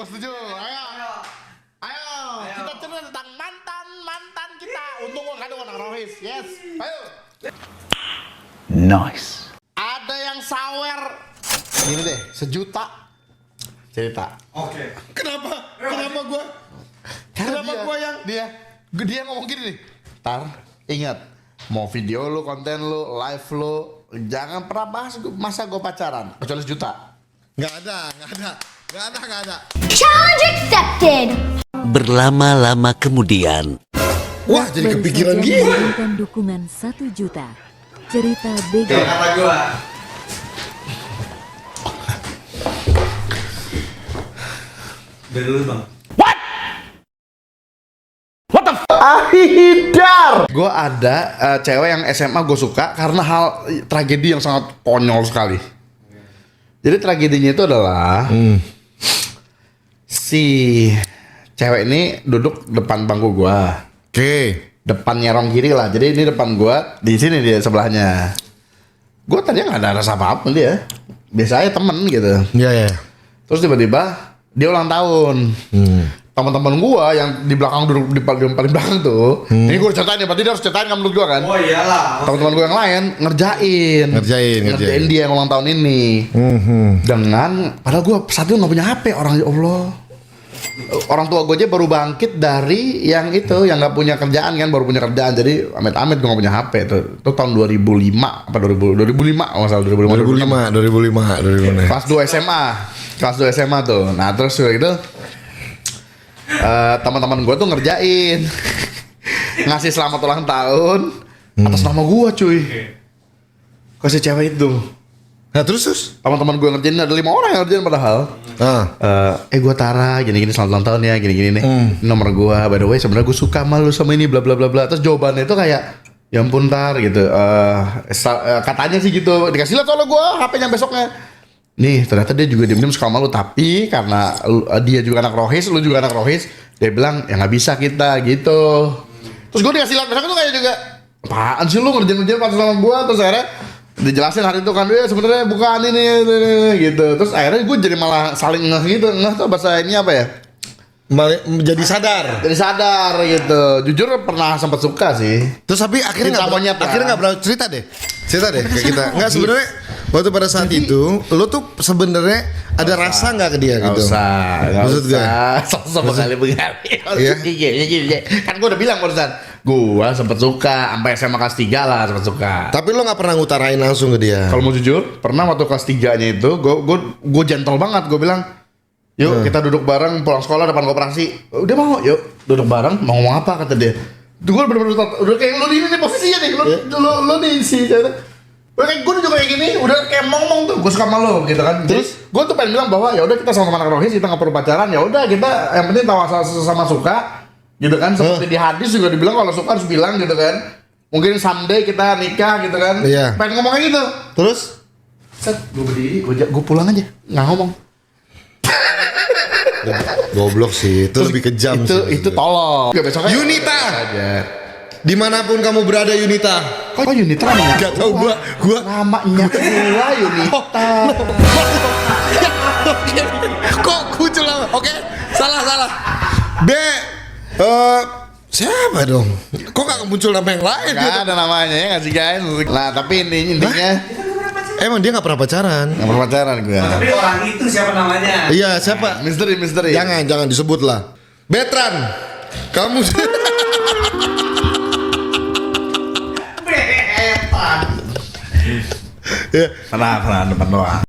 setuju. Ayo. Kita cerita tentang mantan kita. Untung gua nggak ada anak Rohis. Yes. Ayo. Nice. Ada yang sawer. Gini deh, 1 juta. Cerita. Oke. Kenapa? Kenapa gua? Kenapa gua yang dia ngomong gini nih. Tar, ingat, mau video lu, konten lu, live lu, jangan pernah bahas masa gua pacaran kecuali 1 juta. Nggak ada. Challenge accepted. Berlama-lama kemudian. Wah, jadi kepikiran gini. Memberikan dukungan 1 juta. Cerita Bega. Kata gua. Dari dulu bang. Ahidar. Gue ada cewek yang SMA gue suka karena hal tragedi yang sangat konyol sekali. Jadi tragedinya itu adalah si cewek ini duduk depan bangku gue. Oke. Depan nyerong kiri lah. Jadi ini depan gue, di sini dia sebelahnya. Gue tadinya nggak ada rasa apa-apa dia. Biasa aja temen gitu. Iya. Terus tiba-tiba dia ulang tahun. Teman-teman gua yang di belakang duduk di paling belakang tuh. Ini gua ceritain ya, berarti dia harus ceritain kan menurut gua kan. Oh iyalah. Teman-teman gua yang lain ngerjain dia yang ulang tahun ini. Dengan padahal gua saat itu nggak punya HP, orang ya Allah. Orang tua gue aja baru bangkit dari yang itu, yang nggak punya kerjaan kan, baru punya kerjaan. Jadi amit-amit gue nggak punya HP tuh. Itu tahun 2005 apa 2005 nggak salah 2005. Kelas 2 SMA tuh. Nah terus itu teman-teman gue tuh ngerjain ngasih selamat ulang tahun atas nama gue cuy. Kasih cewek itu. Nah terus Teman-teman gue ngerjain ada 5 orang yang ngerjain padahal. Gue Tara gini-gini selamat ulang tahun ya gini-gini nih. Ini nomor gue, by the way sebenarnya gue suka sama lu sama ini bla bla bla bla. Terus jawabannya itu kayak ya ampun Tar gitu. Katanya sih gitu. Dikasih lihat soalnya gue HP-nya besoknya. Nih ternyata dia juga diem-diem suka sama lu, tapi karena dia juga anak Rohis, lu juga anak Rohis, dia bilang ya nggak bisa kita gitu. Terus gue dikasih lihat besoknya tuh kayak juga apaan sih lu ngerjain pas sama gue. Terus akhirnya dijelasin hari itu kan dia sebenarnya bukan ini gitu. Terus akhirnya gue jadi malah saling ngeh gitu. Ngeh tuh bahasa ini apa ya? jadi sadar. Jadi sadar gitu. Jujur pernah sempat suka sih. Terus tapi akhirnya nggak pernah cerita deh ke kita. Nggak sebenarnya waktu pada saat itu lo tuh sebenarnya ada rasa nggak ke dia gitu? Nggak usah. Sama kali berkali. Kan gue udah bilang barusan. Gue sempet suka sampai SMA kelas 3 lah sempet suka. Tapi lo nggak pernah ngutarain langsung ke dia? Kalau mau jujur, pernah waktu kelas 3-nya itu gue gentle banget. Gue bilang, yuk kita duduk bareng pulang sekolah depan koperasi. Udah mau, yuk duduk bareng. Mau ngomong apa kata dia. Gue bener-bener udah kayak lo di ini posisinya nih. Lo di si udah kayak gue juga kayak gini, udah kayak ngomong tuh, gue suka sama lo gitu kan. Terus gue tuh pengen bilang bahwa ya udah kita sama anak Rohis, kita nggak perlu pacaran, ya udah kita yang penting tahu asal sesama suka, gitu kan. Seperti di hadis juga dibilang kalau suka harus bilang gitu kan. Mungkin someday kita nikah gitu kan. Iya. Pengen ngomong kayak gitu. Terus, set, gue berdiri, gue pulang aja, nggak ngomong. Goblok sih, itu lebih kejam sih. Itu tolong. Yunita. Aja. Dimanapun kamu berada Yunita. Kok Yunita namanya? Gak tau gua namanya gua Yunita. Kok muncul nama? Oke, salah. Siapa dong? Kok gak muncul nama yang lain? Gak ada namanya ya, nggak sih guys? Nah tapi intinya emang dia gak pernah pacaran? nggak pernah pacaran gua. Tapi orang itu siapa namanya? Iya, siapa? Misteri. Jangan disebut lah. Betran, kamu Pernah depan doang.